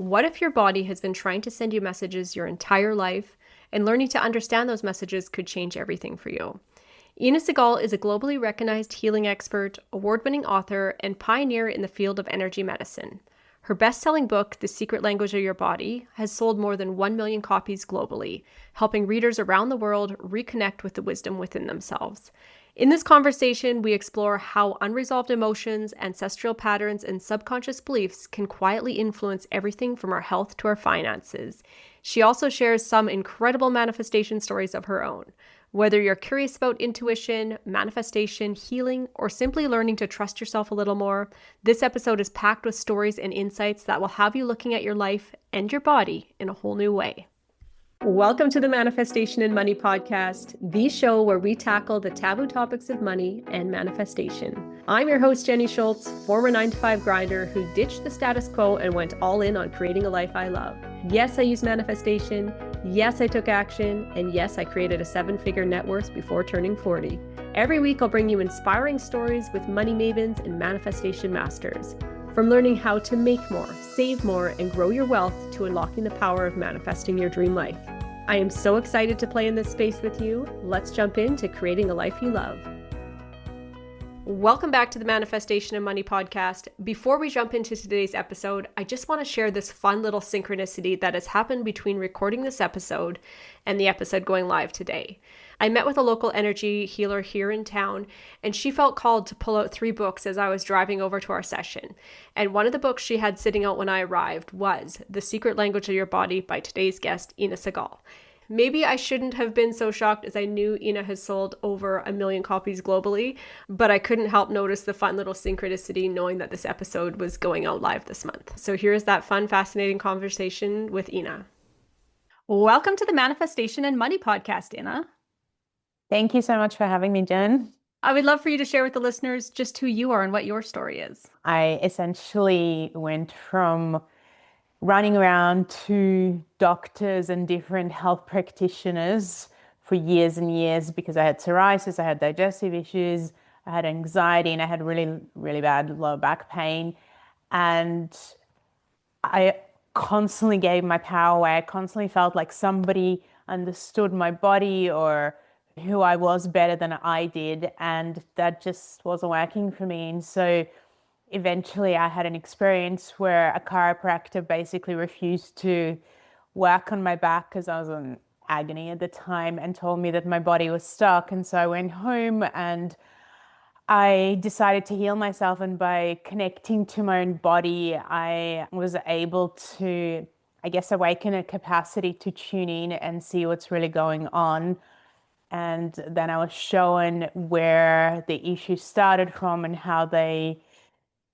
What if your body has been trying to send you messages your entire life, and learning to understand those messages could change everything for you? Inna Segal is a globally recognized healing expert, award-winning author, and pioneer in the field of energy medicine. Her best-selling book, The Secret Language of Your Body, has sold more than 1 million copies globally, helping readers around the world reconnect with the wisdom within themselves. In this conversation, we explore how unresolved emotions, ancestral patterns, and subconscious beliefs can quietly influence everything from our health to our finances. She also shares some incredible manifestation stories of her own. Whether you're curious about intuition, manifestation, healing, or simply learning to trust yourself a little more, this episode is packed with stories and insights that will have you looking at your life and your body in a whole new way. Welcome to the Manifestation and Money Podcast, the show where we tackle the taboo topics of money and manifestation. I'm your host, Jenny Schultz, former 9-to-5 grinder who ditched the status quo and went all in on creating a life I love. Yes, I use manifestation. Yes, I took action. And yes, I created a 7-figure net worth before turning 40. Every week, I'll bring you inspiring stories with money mavens and manifestation masters. From learning how to make more, save more, and grow your wealth to unlocking the power of manifesting your dream life. I am so excited to play in this space with you. Let's jump into creating a life you love. Welcome back to the Manifestation and Money Podcast. Before we jump into today's episode, I just want to share this fun little synchronicity that has happened between recording this episode and the episode going live today. I met with a local energy healer here in town, and she felt called to pull out 3 books as I was driving over to our session. And one of the books she had sitting out when I arrived was The Secret Language of Your Body by today's guest, Inna Segal. Maybe I shouldn't have been so shocked, as I knew Inna has sold over 1 million copies globally, but I couldn't help notice the fun little synchronicity knowing that this episode was going out live this month. So here's that fun, fascinating conversation with Inna. Welcome to the Manifestation and Money Podcast, Inna. Thank you so much for having me, Jen. I would love for you to share with the listeners just who you are and what your story is. I essentially went from running around to doctors and different health practitioners for years and years because I had psoriasis, I had digestive issues, I had anxiety, and I had really, really bad lower back pain. And I constantly gave my power away. I constantly felt like somebody understood my body or who I was better than I did, and that just wasn't working for me. And so eventually I had an experience where a chiropractor basically refused to work on my back because I was in agony at the time and told me that my body was stuck. And so I went home and I decided to heal myself, and by connecting to my own body, I was able to, I guess, awaken a capacity to tune in and see what's really going on. And then I was shown where the issues started from and how they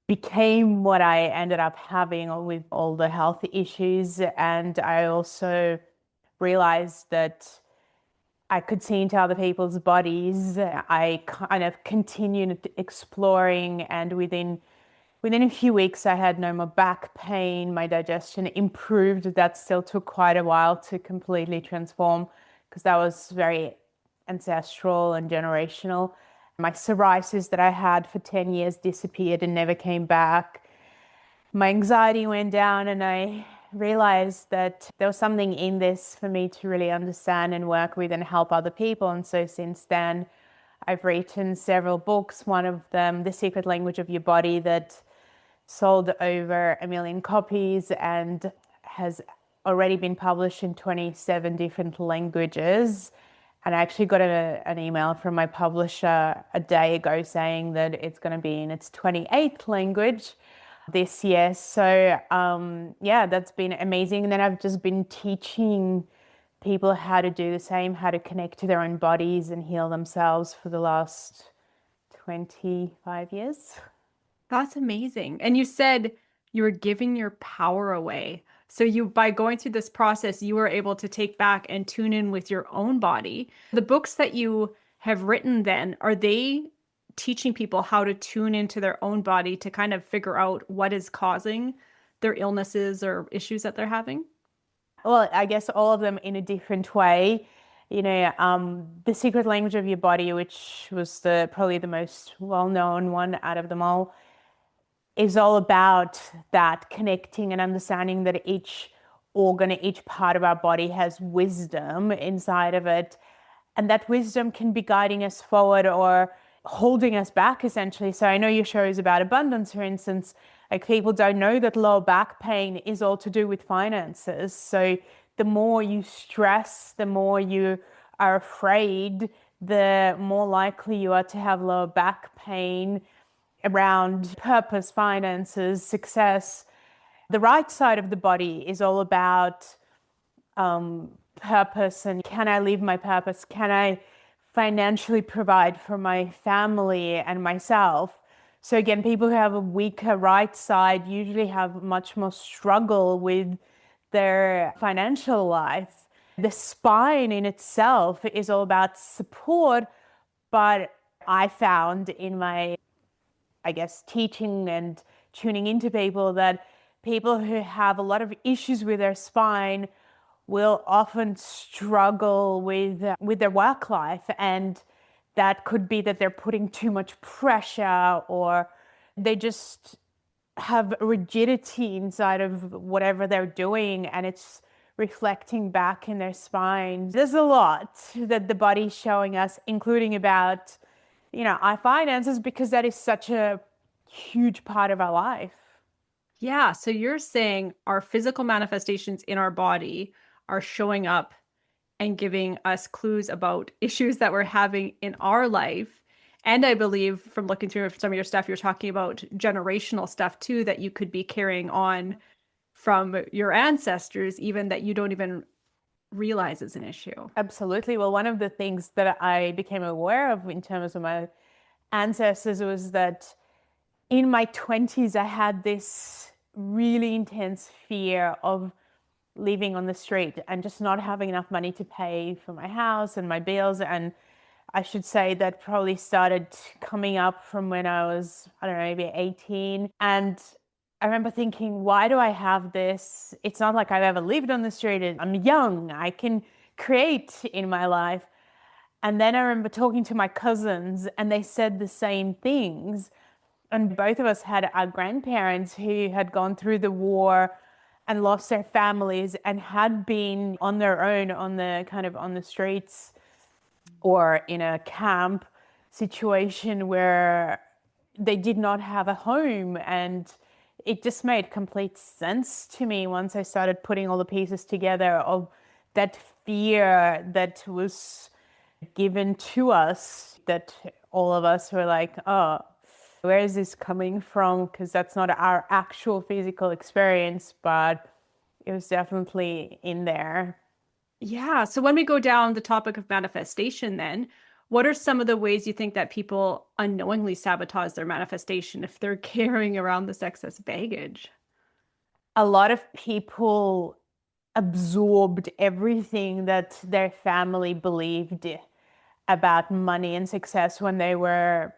became what I ended up having with all the health issues. And I also realized that I could see into other people's bodies. I kind of continued exploring, and within a few weeks, I had no more back pain. My digestion improved. That still took quite a while to completely transform because that was very ancestral and generational. My psoriasis that I had for 10 years disappeared and never came back. My anxiety went down, and I realized that there was something in this for me to really understand and work with and help other people. And so since then, I've written several books, one of them, The Secret Language of Your Body, that sold over 1 million copies and has already been published in 27 different languages. And I actually got an email from my publisher a day ago saying that it's going to be in its 28th language this year. So yeah, that's been amazing. And then I've just been teaching people how to do the same, how to connect to their own bodies and heal themselves for the last 25 years. That's amazing. And you said you were giving your power away. So you, by going through this process, you were able to take back and tune in with your own body. The books that you have written then, are they teaching people how to tune into their own body to kind of figure out what is causing their illnesses or issues that they're having? Well, I guess all of them in a different way. The Secret Language of Your Body, which was probably the most well-known one out of them all, is all about that connecting and understanding that each organ, each part of our body has wisdom inside of it. And that wisdom can be guiding us forward or holding us back, essentially. So I know your show is about abundance, for instance. Like, people don't know that lower back pain is all to do with finances. So the more you stress, the more you are afraid, the more likely you are to have lower back pain around purpose, finances, success. The right side of the body is all about purpose and, can I live my purpose? Can I financially provide for my family and myself? So again, people who have a weaker right side usually have much more struggle with their financial life. The spine in itself is all about support, but I found in my, I guess, teaching and tuning into people that people who have a lot of issues with their spine will often struggle with their work life, and that could be that they're putting too much pressure, or they just have rigidity inside of whatever they're doing, and it's reflecting back in their spine. There's a lot that the body's showing us, including about, our finances, because that is such a huge part of our life. Yeah. So you're saying our physical manifestations in our body are showing up and giving us clues about issues that we're having in our life. And I believe from looking through some of your stuff, you're talking about generational stuff too, that you could be carrying on from your ancestors, even that you don't even realize is an issue. Absolutely. Well, one of the things that I became aware of in terms of my ancestors was that in my 20s, I had this really intense fear of living on the street and just not having enough money to pay for my house and my bills. And I should say that probably started coming up from when I was, I don't know, maybe 18. And I remember thinking, why do I have this? It's not like I've ever lived on the street. I'm young. I can create in my life. And then I remember talking to my cousins, and they said the same things. And both of us had our grandparents who had gone through the war and lost their families and had been on their own on the streets or in a camp situation where they did not have a home. And it just made complete sense to me once I started putting all the pieces together of that fear that was given to us, that all of us were like, oh, where is this coming from? Because that's not our actual physical experience, but it was definitely in there. Yeah. So when we go down the topic of manifestation, then what are some of the ways you think that people unknowingly sabotage their manifestation if they're carrying around this excess baggage? A lot of people absorbed everything that their family believed about money and success when they were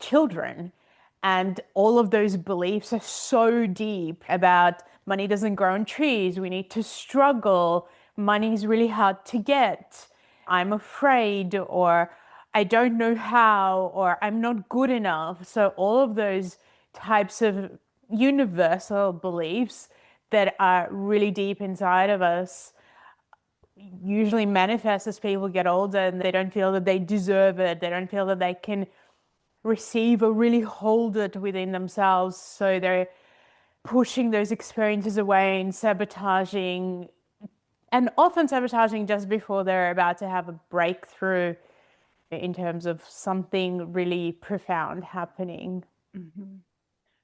children. And all of those beliefs are so deep about money doesn't grow on trees, we need to struggle, money's really hard to get, I'm afraid, or I don't know how, or I'm not good enough. So all of those types of universal beliefs that are really deep inside of us usually manifest as people get older and they don't feel that they deserve it. They don't feel that they can receive or really hold it within themselves. So they're pushing those experiences away and sabotaging, and often sabotaging just before they're about to have a breakthrough in terms of something really profound happening. Mm-hmm.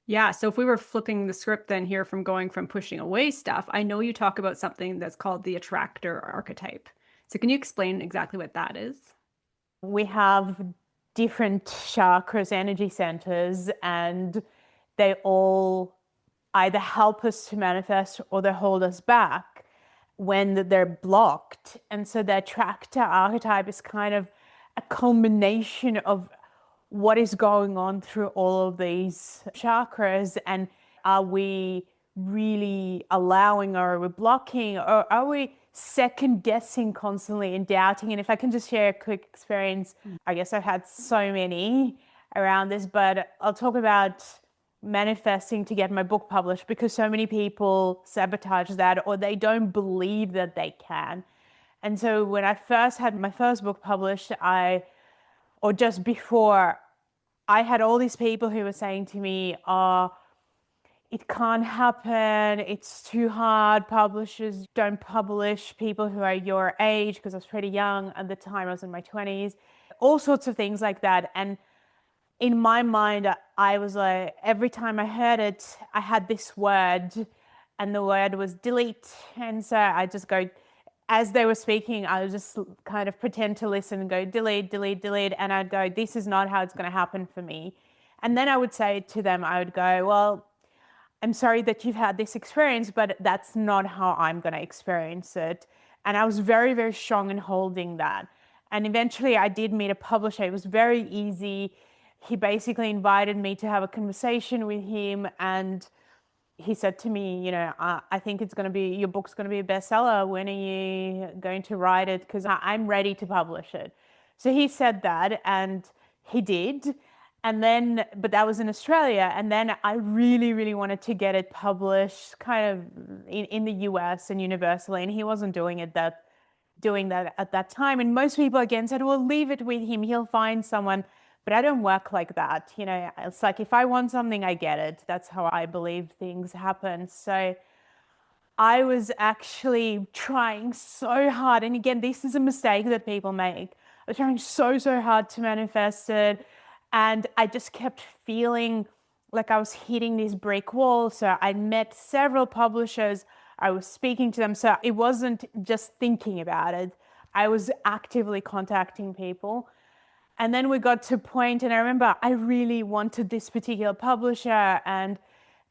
Yeah. So if we were flipping the script then here from going from pushing away stuff, I know you talk about something that's called the attractor archetype. So can you explain exactly what that is? We have different chakras, energy centers, and they all either help us to manifest or they hold us back when they're blocked. And so the attractor archetype is kind of a culmination of what is going on through all of these chakras, and are we really allowing, or are we blocking, or are we second guessing constantly and doubting? And if I can just share a quick experience, I guess I've had so many around this, but I'll talk about manifesting to get my book published because so many people sabotage that, or they don't believe that they can. And so when I first had my first book published, or just before, I had all these people who were saying to me, oh, it can't happen, it's too hard, publishers don't publish people who are your age, because I was pretty young at the time, I was in my 20s, all sorts of things like that. And in my mind, I was like, every time I heard it, I had this word, and the word was delete. And so I just go, as they were speaking, I would just kind of pretend to listen and go, delete, delete, delete. And I'd go, this is not how it's going to happen for me. And then I would say to them, I would go, well, I'm sorry that you've had this experience, but that's not how I'm going to experience it. And I was very, very strong in holding that. And eventually I did meet a publisher. It was very easy. He basically invited me to have a conversation with him, and he said to me, I think your book's going to be a bestseller. When are you going to write it? Because I'm ready to publish it. So he said that, and he did. And then, but that was in Australia. And then I really, really wanted to get it published kind of in the US and universally. And he wasn't doing that at that time. And most people again said, well, leave it with him. He'll find someone. But I don't work like that. It's like if I want something, I get it. That's how I believe things happen. So I was actually trying so hard. And again, this is a mistake that people make. I was trying so, so hard to manifest it. And I just kept feeling like I was hitting this brick wall. So I met several publishers. I was speaking to them. So it wasn't just thinking about it. I was actively contacting people. And then we got to a point, and I remember I really wanted this particular publisher, and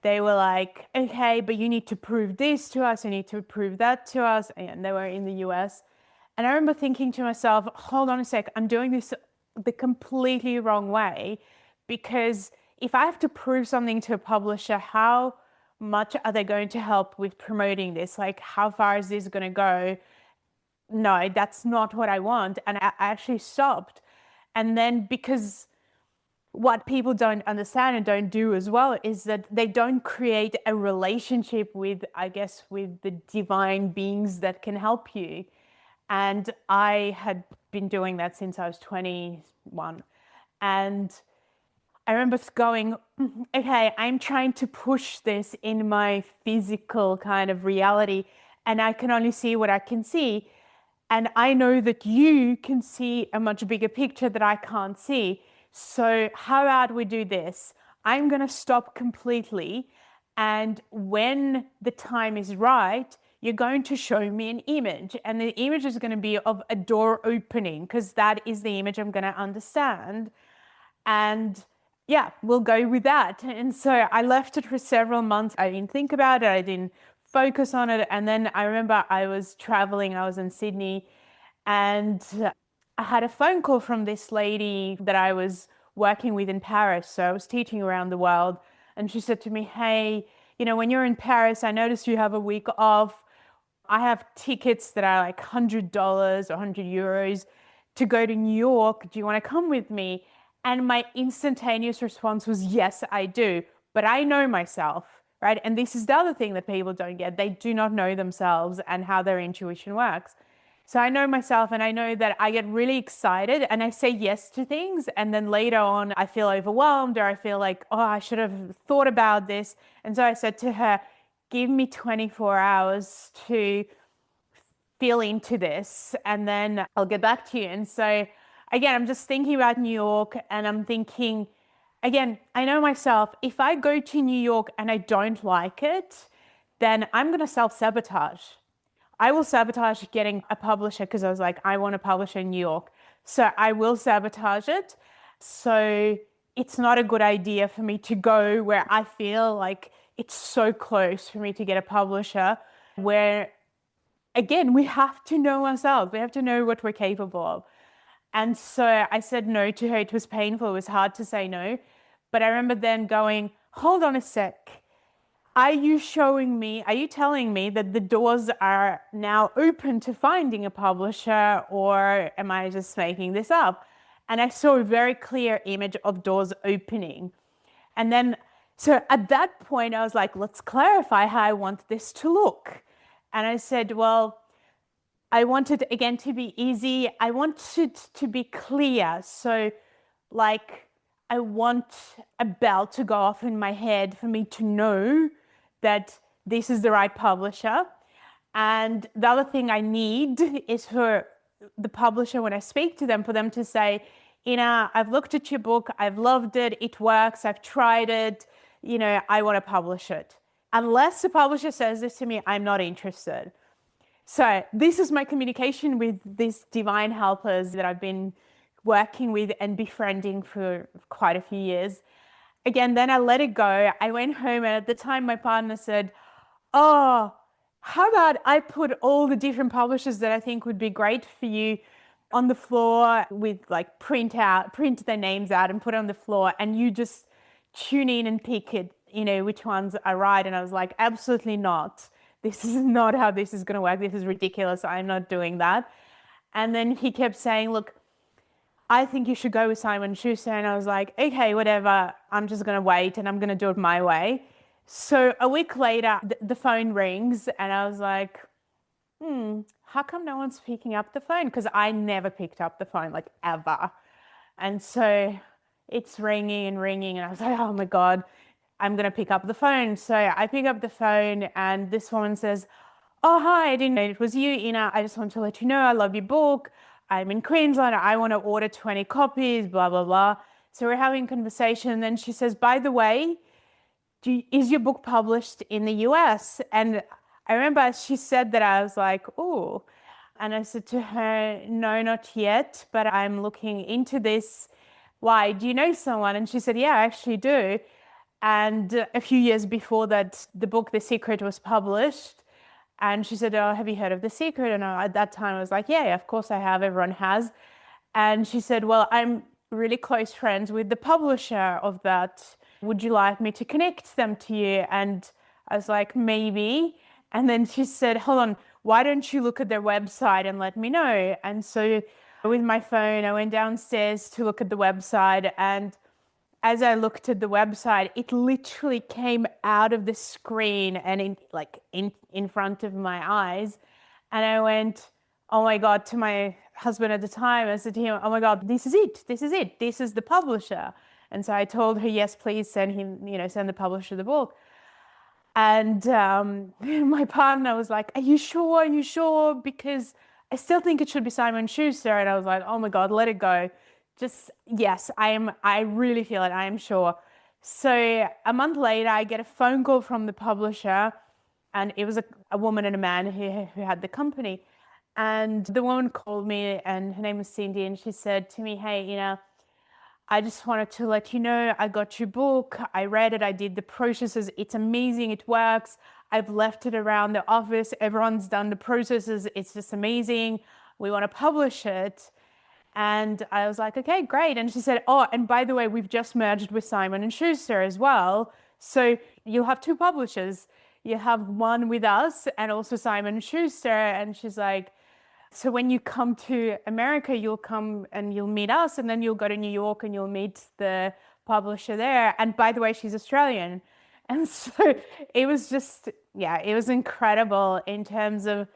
they were like, okay, but you need to prove this to us, you need to prove that to us. And they were in the US. And I remember thinking to myself, hold on a sec, I'm doing this the completely wrong way, because if I have to prove something to a publisher, how much are they going to help with promoting this? Like, how far is this going to go? No, that's not what I want. And I actually stopped. And then, because what people don't understand and don't do as well is that they don't create a relationship with, I guess, with the divine beings that can help you. And I had been doing that since I was 21. And I remember going, okay, I'm trying to push this in my physical kind of reality, and I can only see what I can see. And I know that you can see a much bigger picture that I can't see. So how about we do this? I'm going to stop completely. And when the time is right, you're going to show me an image. And the image is going to be of a door opening, because that is the image I'm going to understand. And yeah, we'll go with that. And so I left it for several months. I didn't think about it. I didn't focus on it. And then I remember I was traveling, I was in Sydney, and I had a phone call from this lady that I was working with in Paris. So I was teaching around the world. And she said to me, hey, when you're in Paris, I noticed you have a week off. I have tickets that are like $100 or €100 to go to New York. Do you want to come with me? And my instantaneous response was, yes, I do. But I know myself, right? And this is the other thing that people don't get. They do not know themselves and how their intuition works. So I know myself, and I know that I get really excited and I say yes to things. And then later on, I feel overwhelmed, or I feel like, oh, I should have thought about this. And so I said to her, give me 24 hours to feel into this, and then I'll get back to you. And so again, I'm just thinking about New York, and I'm thinking, again, I know myself, if I go to New York and I don't like it, then I'm going to self-sabotage. I will sabotage getting a publisher, because I was like, I want a publisher in New York. So I will sabotage it. So it's not a good idea for me to go where I feel like it's so close for me to get a publisher, where, again, we have to know ourselves. We have to know what we're capable of. And so I said no to her. It was painful. It was hard to say no. But I remember then going, hold on a sec. Are you telling me that the doors are now open to finding a publisher, or am I just making this up? And I saw a very clear image of doors opening. And then, So at that point, I was like, let's clarify how I want this to look. And I said, well, I want it again to be easy. I want it to be clear. So, like, I want a bell to go off in my head for me to know that this is the right publisher. And the other thing I need is for the publisher, when I speak to them, for them to say, Inna, I've looked at your book, I've loved it, it works, I've tried it, I want to publish it. Unless the publisher says this to me, I'm not interested. So this is my communication with these divine helpers that I've been working with and befriending for quite a few years. Again, then I let it go. I went home, and at the time my partner said, oh, how about I put all the different publishers that I think would be great for you on the floor with like print their names out and put it on the floor, and you just tune in and pick it, which ones are right. And I was like, absolutely not. This is not how this is going to work. This is ridiculous. I'm not doing that. And then he kept saying, look, I think you should go with Simon & Schuster. And I was like, okay, whatever. I'm just going to wait and I'm going to do it my way. So a week later, the phone rings and I was like, how come no one's picking up the phone? Because I never picked up the phone, like ever. And so it's ringing and ringing. And I was like, oh my God, I'm going to pick up the phone. So I pick up the phone and this woman says, oh, hi, I didn't know it was you, Inna. I just want to let you know I love your book. I'm in Queensland. I want to order 20 copies, blah, blah, blah. So we're having a conversation. And then she says, by the way, is your book published in the US? And I remember as she said that, I was like, oh. And I said to her, no, not yet, but I'm looking into this. Why? Do you know someone? And she said, yeah, I actually do. And a few years before that, the book, The Secret, was published. And she said, oh, have you heard of The Secret? And at that time, I was like, yeah, of course I have. Everyone has. And she said, well, I'm really close friends with the publisher of that. Would you like me to connect them to you? And I was like, maybe. And then she said, hold on, why don't you look at their website and let me know? And so with my phone, I went downstairs to look at the website. And as I looked at the website, it literally came out of the screen and in front of my eyes. And I went, oh my God, to my husband at the time. I said to him, oh my God, this is it. This is it. This is the publisher. And so I told her, yes, please send him, send the publisher the book. And my partner was like, are you sure? Are you sure? Because I still think it should be Simon & Schuster. And I was like, oh my God, let it go. Just, yes, I really feel it. I am sure. So a month later, I get a phone call from the publisher, and it was a woman and a man who had the company. And the woman called me, and her name was Cindy, and she said to me, hey, I just wanted to let you know I got your book. I read it. I did the processes. It's amazing. It works. I've left it around the office. Everyone's done the processes. It's just amazing. We want to publish it. And I was like, okay, great. And she said, oh, and by the way, we've just merged with Simon & Schuster as well. So you'll have two publishers. You have one with us and also Simon & Schuster. And she's like, so when you come to America, you'll come and you'll meet us, and then you'll go to New York and you'll meet the publisher there. And by the way, she's Australian. And so it was just, it was incredible in terms of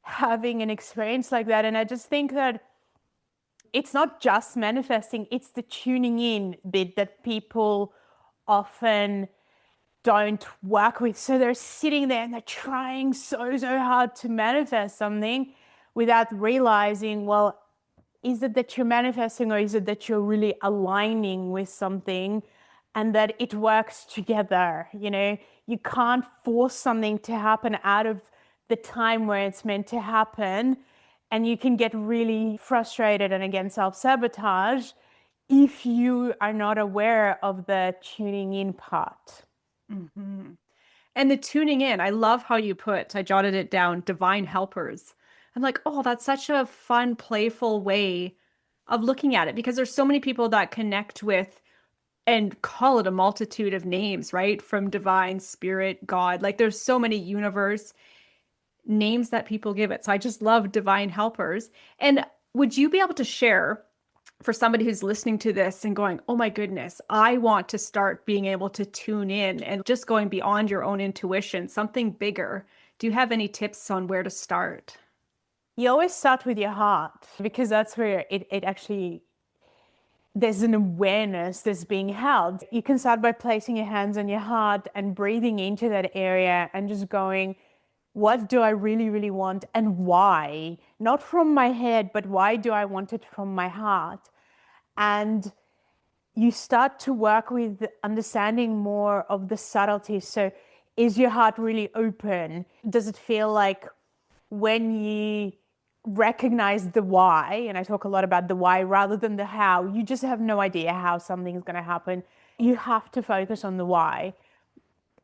having an experience like that. And I just think that it's not just manifesting, it's the tuning in bit that people often don't work with. So they're sitting there and they're trying so hard to manifest something without realizing, well, is it that you're manifesting, or is it that you're really aligning with something and that it works together? You can't force something to happen out of the time where it's meant to happen. And you can get really frustrated and, again, self-sabotage if you are not aware of the tuning in part. Mm-hmm. And the tuning in, I love how you I jotted it down, divine helpers. I'm like, oh, that's such a fun, playful way of looking at it, because there's so many people that connect with and call it a multitude of names, right? From divine, spirit, God, like there's so many universe names that people give it. So I just love divine helpers. And would you be able to share for somebody who's listening to this and going, oh my goodness, I want to start being able to tune in and just going beyond your own intuition, something bigger. Do you have any tips on where to start? You always start with your heart because that's where it actually, there's an awareness that's being held. You can start by placing your hands on your heart and breathing into that area and just going, what do I really, really want and why? Not from my head, but why do I want it from my heart? And you start to work with understanding more of the subtleties. So, is your heart really open? Does it feel like when you recognize the why, and I talk a lot about the why rather than the how, you just have no idea how something is going to happen. You have to focus on the why.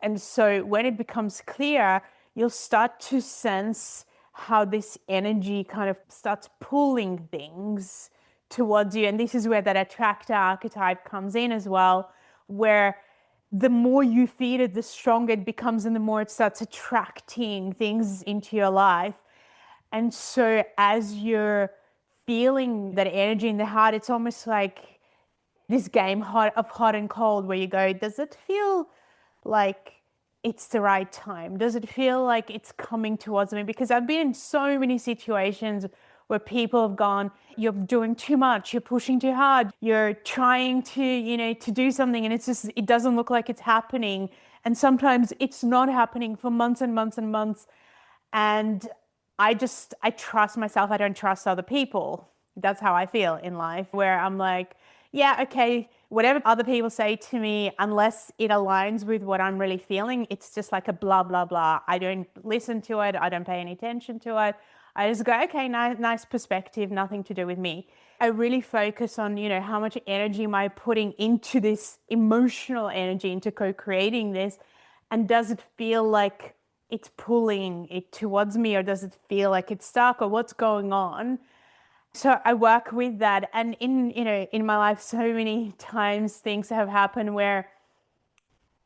And so when it becomes clear, you'll start to sense how this energy kind of starts pulling things towards you. And this is where that attractor archetype comes in as well, where the more you feed it, the stronger it becomes and the more it starts attracting things into your life. And so as you're feeling that energy in the heart, it's almost like this game of hot and cold where you go, does it feel like it's the right time? Does it feel like it's coming towards me? Because I've been in so many situations where people have gone, you're doing too much, you're pushing too hard, you're trying to do something and it's just, it doesn't look like it's happening. And sometimes it's not happening for months and months and months. And I trust myself. I don't trust other people. That's how I feel in life, where I'm like, yeah, okay, whatever other people say to me, unless it aligns with what I'm really feeling, it's just like a blah, blah, blah. I don't listen to it. I don't pay any attention to it. I just go, okay, nice perspective, nothing to do with me. I really focus on, how much energy am I putting into this emotional energy, into co-creating this? And does it feel like it's pulling it towards me, or does it feel like it's stuck, or what's going on? So I work with that. And in my life, so many times things have happened where,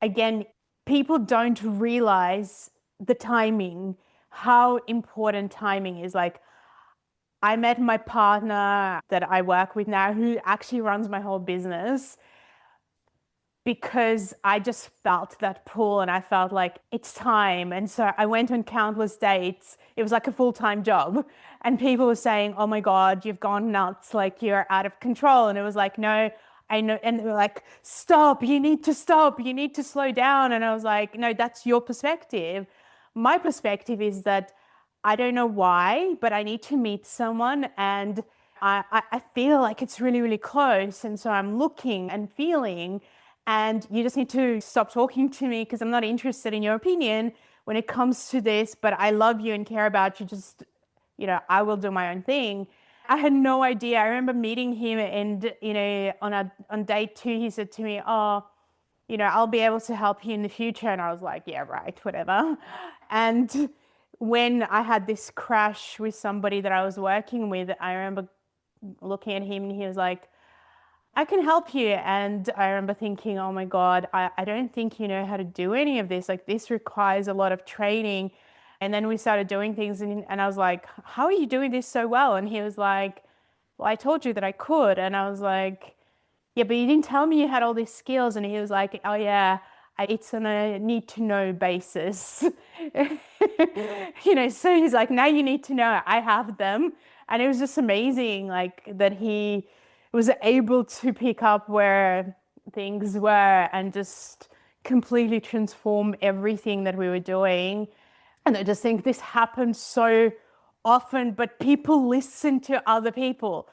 again, people don't realize the timing, how important timing is. Like, I met my partner that I work with now, who actually runs my whole business, because I just felt that pull and I felt like it's time. And so I went on countless dates. It was like a full-time job. And people were saying, oh my God, you've gone nuts. Like, you're out of control. And it was like, no, I know. And they were like, stop, you need to stop. You need to slow down. And I was like, no, that's your perspective. My perspective is that I don't know why, but I need to meet someone and I feel like it's really, really close. And so I'm looking and feeling, and you just need to stop talking to me because I'm not interested in your opinion when it comes to this, but I love you and care about you. Just, I will do my own thing. I had no idea. I remember meeting him and, on day 2, he said to me, oh, I'll be able to help you in the future. And I was like, yeah, right, whatever. And when I had this crash with somebody that I was working with, I remember looking at him and he was like, I can help you. And I remember thinking, oh my God, I don't think you know how to do any of this. Like, this requires a lot of training. And then we started doing things and I was like, how are you doing this so well? And he was like, well, I told you that I could. And I was like, yeah, but you didn't tell me you had all these skills. And he was like, oh yeah, it's on a need to know basis. So he's like, now you need to know I have them. And it was just amazing, like, that he was able to pick up where things were and just completely transform everything that we were doing. And I just think this happens so often, but people listen to other people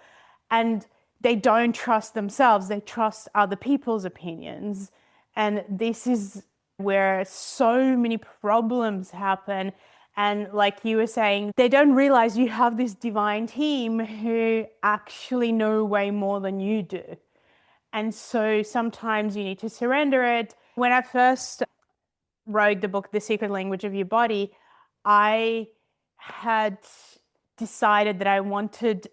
and they don't trust themselves. They trust other people's opinions. And this is where so many problems happen. And like you were saying, they don't realize you have this divine team who actually know way more than you do. And so sometimes you need to surrender it. When I first wrote the book, The Secret Language of Your Body, I had decided that I wanted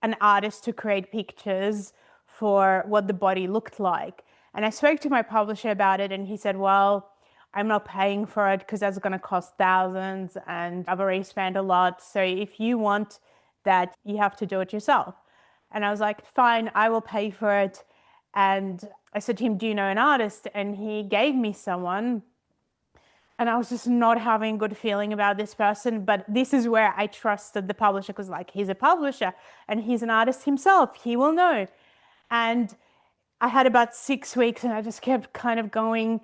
an artist to create pictures for what the body looked like. And I spoke to my publisher about it and he said, well, I'm not paying for it because that's going to cost thousands and I've already spent a lot. So if you want that, you have to do it yourself. And I was like, fine, I will pay for it. And I said to him, do you know an artist? And he gave me someone. And I was just not having a good feeling about this person. But this is where I trusted the publisher, because like, he's a publisher and he's an artist himself. He will know. And I had about 6 weeks and I just kept kind of going,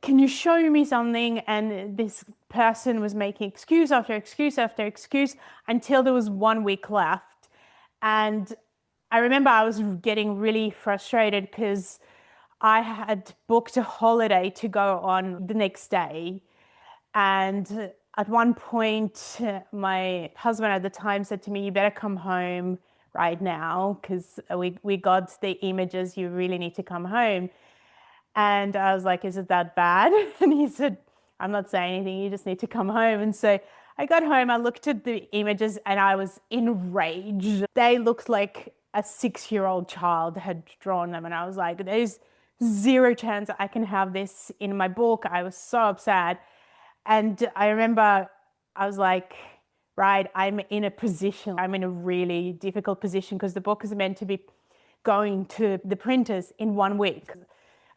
can you show me something? And this person was making excuse after excuse after excuse until there was 1 week left. And I remember I was getting really frustrated because I had booked a holiday to go on the next day. And at one point, my husband at the time said to me, you better come home right now because we got the images. You really need to come home. And I was like, is it that bad? And he said, I'm not saying anything. You just need to come home. And so I got home, I looked at the images and I was enraged. They looked like a 6-year-old child had drawn them. And I was like, there's zero chance I can have this in my book. I was so upset. And I remember I was like, right, I'm in a really difficult position because the book is meant to be going to the printers in 1 week.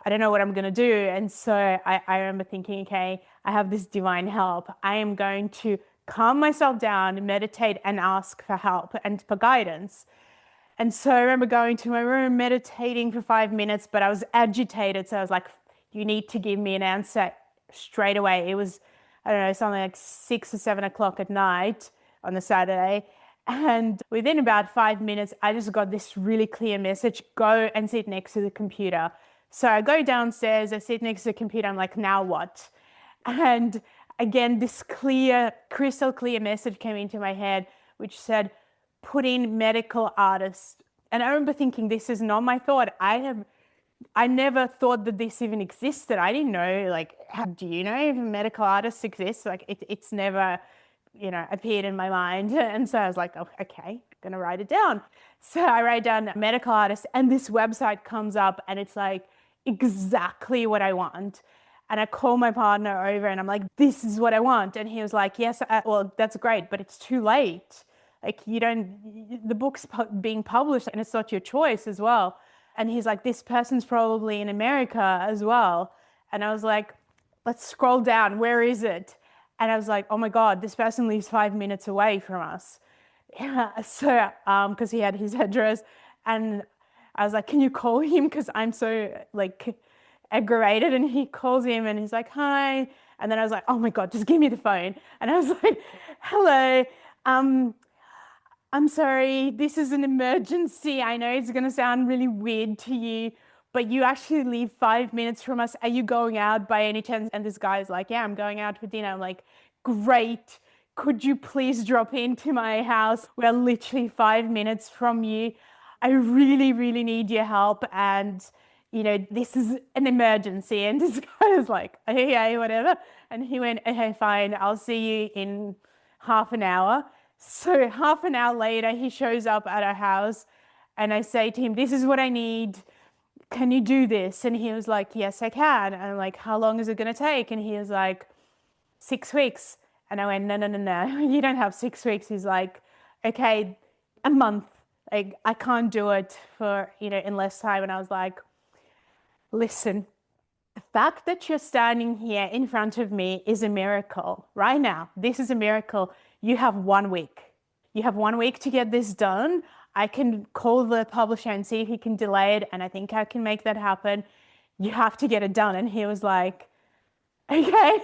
I don't know what I'm going to do. And so I remember thinking, okay, I have this divine help. I am going to calm myself down, meditate, and ask for help and for guidance. And so I remember going to my room, meditating for 5 minutes, but I was agitated. So I was like, you need to give me an answer straight away. It was, I don't know, something like 6 or 7 o'clock at night on the Saturday. And within about 5 minutes, I just got this really clear message, go and sit next to the computer. So I go downstairs, I sit next to the computer, I'm like, now what? And again, this clear, crystal clear message came into my head, which said, put in medical artist. And I remember thinking, this is not my thought. I never thought that this even existed. I didn't know, like, do you know if medical artists exist? Like, it's never, appeared in my mind. And so I was like, oh, okay, I'm gonna write it down. So I write down medical artist and this website comes up and it's like exactly what I want. And I call my partner over and I'm like, this is what I want. And he was like, yes, well, that's great, but it's too late. Like the book's being published and it's not your choice as well. And he's like, this person's probably in America as well. And I was like, let's scroll down. Where is it? And I was like, oh my God, this person lives 5 minutes away from us. Yeah. So, because he had his address and I was like, can you call him? Because I'm so like aggravated. And he calls him and he's like, hi. And then I was like, oh my God, just give me the phone. And I was like, hello. I'm sorry, this is an emergency. I know it's going to sound really weird to you, but you actually live 5 minutes from us. Are you going out by any chance? And this guy's like, yeah, I'm going out for dinner. I'm like, great. Could you please drop into my house? We're literally 5 minutes from you. I really, really need your help. And, this is an emergency. And this guy was like, okay, whatever. And he went, okay, fine. I'll see you in half an hour. So half an hour later, he shows up at our house and I say to him, this is what I need. Can you do this? And he was like, yes, I can. And I'm like, how long is it going to take? And he was like, 6 weeks. And I went, no, you don't have 6 weeks. He's like, okay, a month. Like, I can't do it for, in less time. And I was like, listen, the fact that you're standing here in front of me is a miracle right now. This is a miracle. You have 1 week. You have 1 week to get this done. I can call the publisher and see if he can delay it. And I think I can make that happen. You have to get it done. And he was like, okay.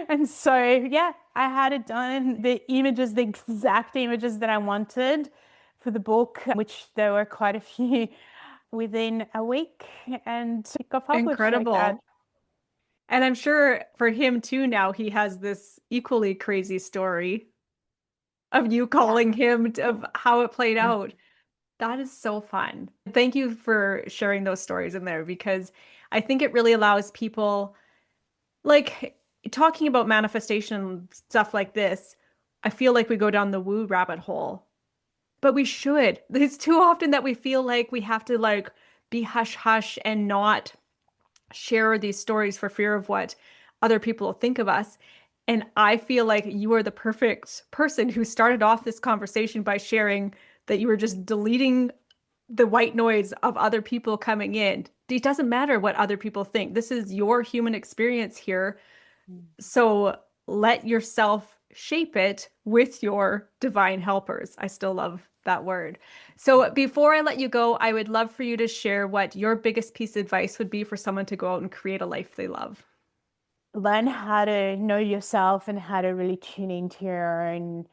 And so, yeah, I had it done. The images, the exact images that I wanted for the book, which there were quite a few within a week, and it got published. Incredible. Like that. And I'm sure for him too, now he has this equally crazy story of you calling him, of how it played out. That is so fun. Thank you for sharing those stories in there, because I think it really allows people, like, talking about manifestation and stuff like this. I feel like we go down the woo rabbit hole, but we should. It's too often that we feel like we have to like be hush hush and not share these stories for fear of what other people will think of us. And I feel like you are the perfect person who started off this conversation by sharing that you were just deleting the white noise of other people coming in. It doesn't matter what other people think. This is your human experience here. So let yourself shape it with your divine helpers. I still love that word. So before I let you go, I would love for you to share what your biggest piece of advice would be for someone to go out and create a life they love. Learn how to know yourself and how to really tune into your own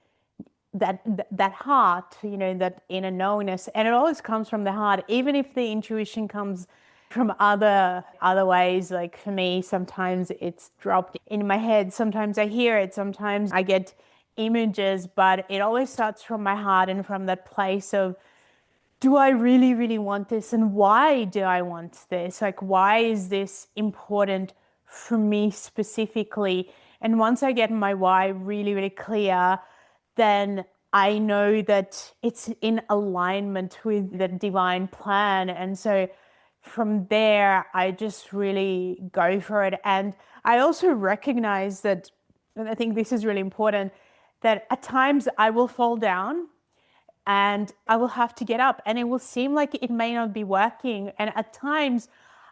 that heart, that inner knowingness. And it always comes from the heart, even if the intuition comes from other ways. Like for me, sometimes it's dropped in my head, sometimes I hear it, sometimes I get images, but it always starts from my heart and from that place of, do I really, really want this? And why do I want this? Like, why is this important for me specifically? And once I get my why really, really clear, then I know that it's in alignment with the divine plan. And so from there, I just really go for it. And I also recognize that, and I think this is really important, that at times I will fall down and I will have to get up and it will seem like it may not be working. And at times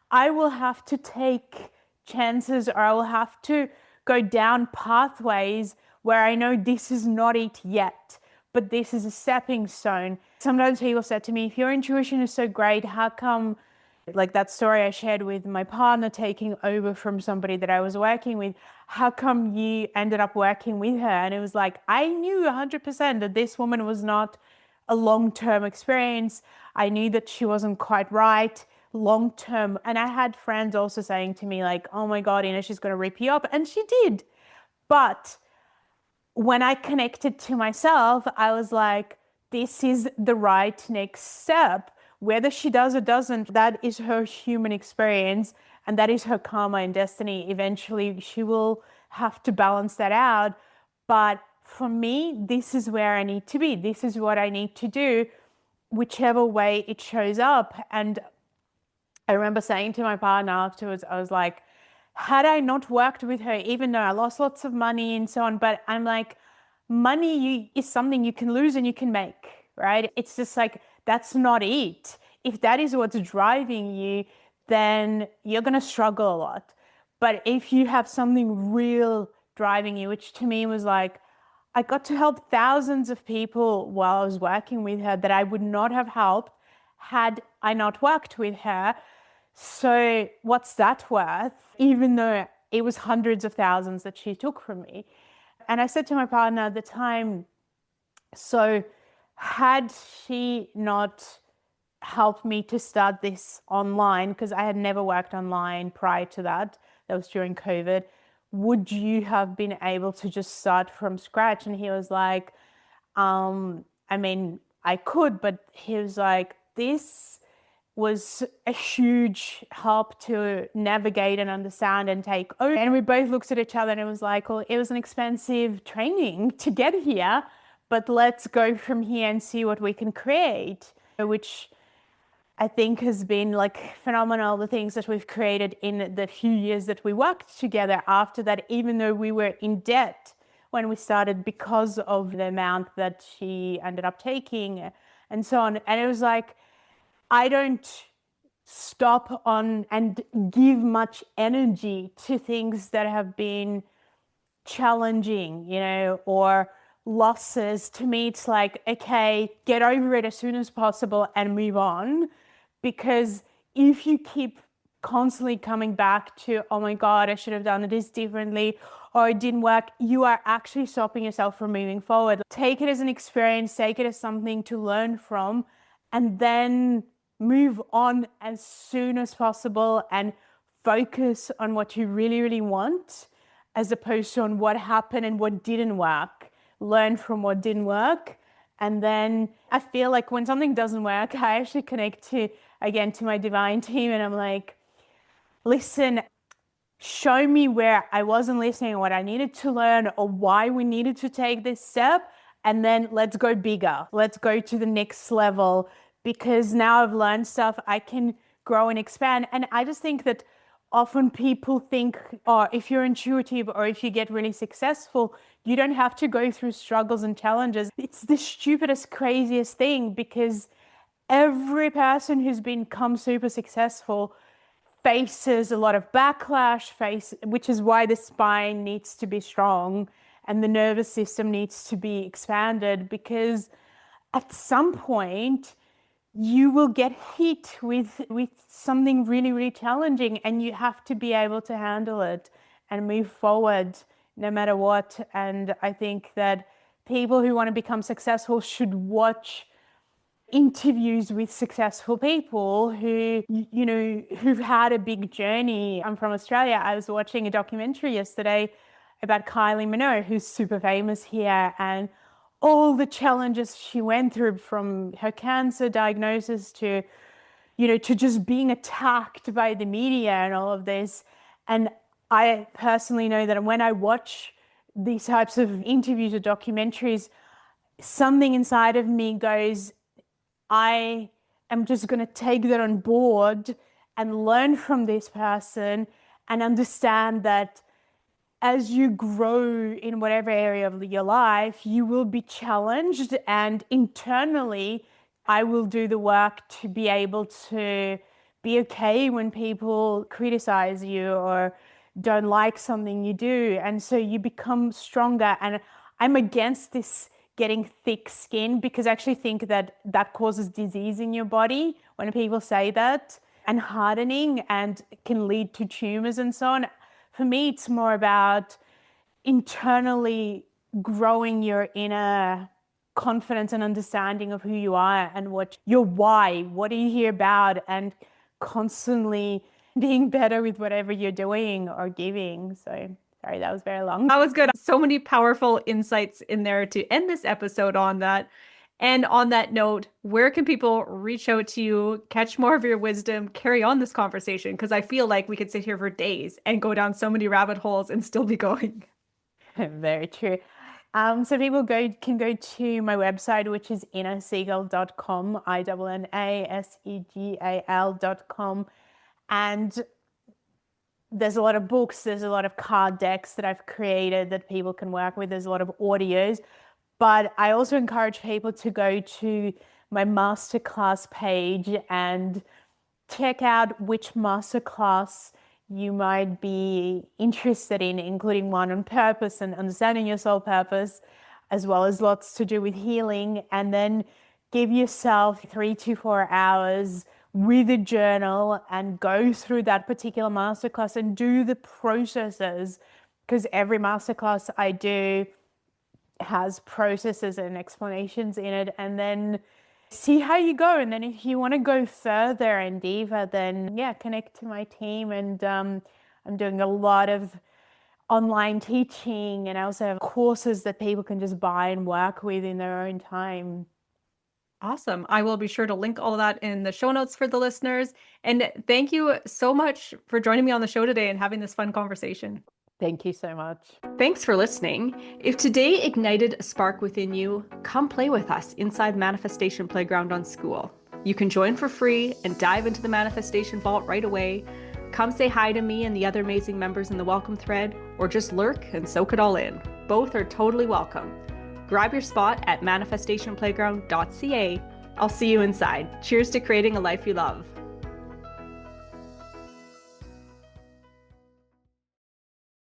I will have to take chances, or I will have to go down pathways where I know this is not it yet, but this is a stepping stone. Sometimes people said to me, if your intuition is so great, how come, like that story I shared with my partner taking over from somebody that I was working with, how come you ended up working with her? And it was like, I knew 100% that this woman was not a long-term experience. I knew that she wasn't quite right long-term. And I had friends also saying to me like, oh my God, Inna, she's going to rip you up. And she did. But when I connected to myself, I was like, this is the right next step. Whether she does or doesn't, that is her human experience and that is her karma and destiny. Eventually, she will have to balance that out. But for me, this is where I need to be. This is what I need to do, whichever way it shows up. And I remember saying to my partner afterwards, I was like, had I not worked with her, even though I lost lots of money and so on, but I'm like, money is something you can lose and you can make, right? It's just like, that's not it. If that is what's driving you, then you're going to struggle a lot. But if you have something real driving you, which to me was like, I got to help thousands of people while I was working with her that I would not have helped had I not worked with her. So what's that worth? Even though it was hundreds of thousands that she took from me. And I said to my partner at the time, so had she not helped me to start this online, because I had never worked online prior to that, that was during COVID, would you have been able to just start from scratch? And he was like, I mean, I could, but he was like, this was a huge help to navigate and understand and take over. And we both looked at each other and it was like, well, it was an expensive training to get here, but let's go from here and see what we can create, which I think has been like phenomenal, the things that we've created in the few years that we worked together after that, even though we were in debt when we started because of the amount that she ended up taking and so on. And it was like, I don't stop on and give much energy to things that have been challenging, or losses. To me, it's like, okay, get over it as soon as possible and move on. Because if you keep constantly coming back to, oh my God, I should have done this differently, or it didn't work, you are actually stopping yourself from moving forward. Take it as an experience, take it as something to learn from, and then move on as soon as possible and focus on what you really, really want, as opposed to on what happened and what didn't work. Learn from what didn't work. And then I feel like when something doesn't work, I actually connect to my divine team and I'm like, listen, show me where I wasn't listening, what I needed to learn, or why we needed to take this step. And then let's go bigger. Let's go to the next level, because now I've learned stuff, I can grow and expand. And I just think that often people think, oh, if you're intuitive or if you get really successful, you don't have to go through struggles and challenges. It's the stupidest, craziest thing, because every person who's become super successful faces a lot of backlash, which is why the spine needs to be strong and the nervous system needs to be expanded, because at some point you will get hit with something really, really challenging, and you have to be able to handle it and move forward no matter what. And I think that people who want to become successful should watch interviews with successful people who've had a big journey. I'm from Australia. I was watching a documentary yesterday about Kylie Minogue, who's super famous here, and all the challenges she went through, from her cancer diagnosis to just being attacked by the media and all of this. And I personally know that when I watch these types of interviews or documentaries, something inside of me goes, I am just going to take that on board and learn from this person and understand that as you grow in whatever area of your life, you will be challenged, and internally, I will do the work to be able to be okay when people criticize you or don't like something you do. And so you become stronger. And I'm against this getting thick skin, because I actually think that that causes disease in your body when people say that, and hardening, and can lead to tumors and so on. For me, it's more about internally growing your inner confidence and understanding of who you are and what your why, what are you here about, and constantly being better with whatever you're doing or giving. So sorry, that was very long. That was good. So many powerful insights in there to end this episode on that. And on that note, where can people reach out to you, catch more of your wisdom, carry on this conversation? Because I feel like we could sit here for days and go down so many rabbit holes and still be going. Very true. So people can go to my website, which is innasegal.com, INNASEGAL.com. And there's a lot of books, there's a lot of card decks that I've created that people can work with. There's a lot of audios. But I also encourage people to go to my masterclass page and check out which masterclass you might be interested in, including one on purpose and understanding your soul purpose, as well as lots to do with healing. And then give yourself 3 to 4 hours with a journal and go through that particular masterclass and do the processes, because every masterclass I do has processes and explanations in it, and then see how you go. And then if you want to go further and deeper, then connect to my team. And I'm doing a lot of online teaching, and I also have courses that people can just buy and work with in their own time. Awesome. I will be sure to link all of that in the show notes for the listeners. And thank you so much for joining me on the show today and having this fun conversation. Thank you so much. Thanks for listening. If today ignited a spark within you, come play with us inside Manifestation Playground on School. You can join for free and dive into the Manifestation Vault right away. Come say hi to me and the other amazing members in the welcome thread, or just lurk and soak it all in. Both are totally welcome. Grab your spot at manifestationplayground.ca. I'll see you inside. Cheers to creating a life you love.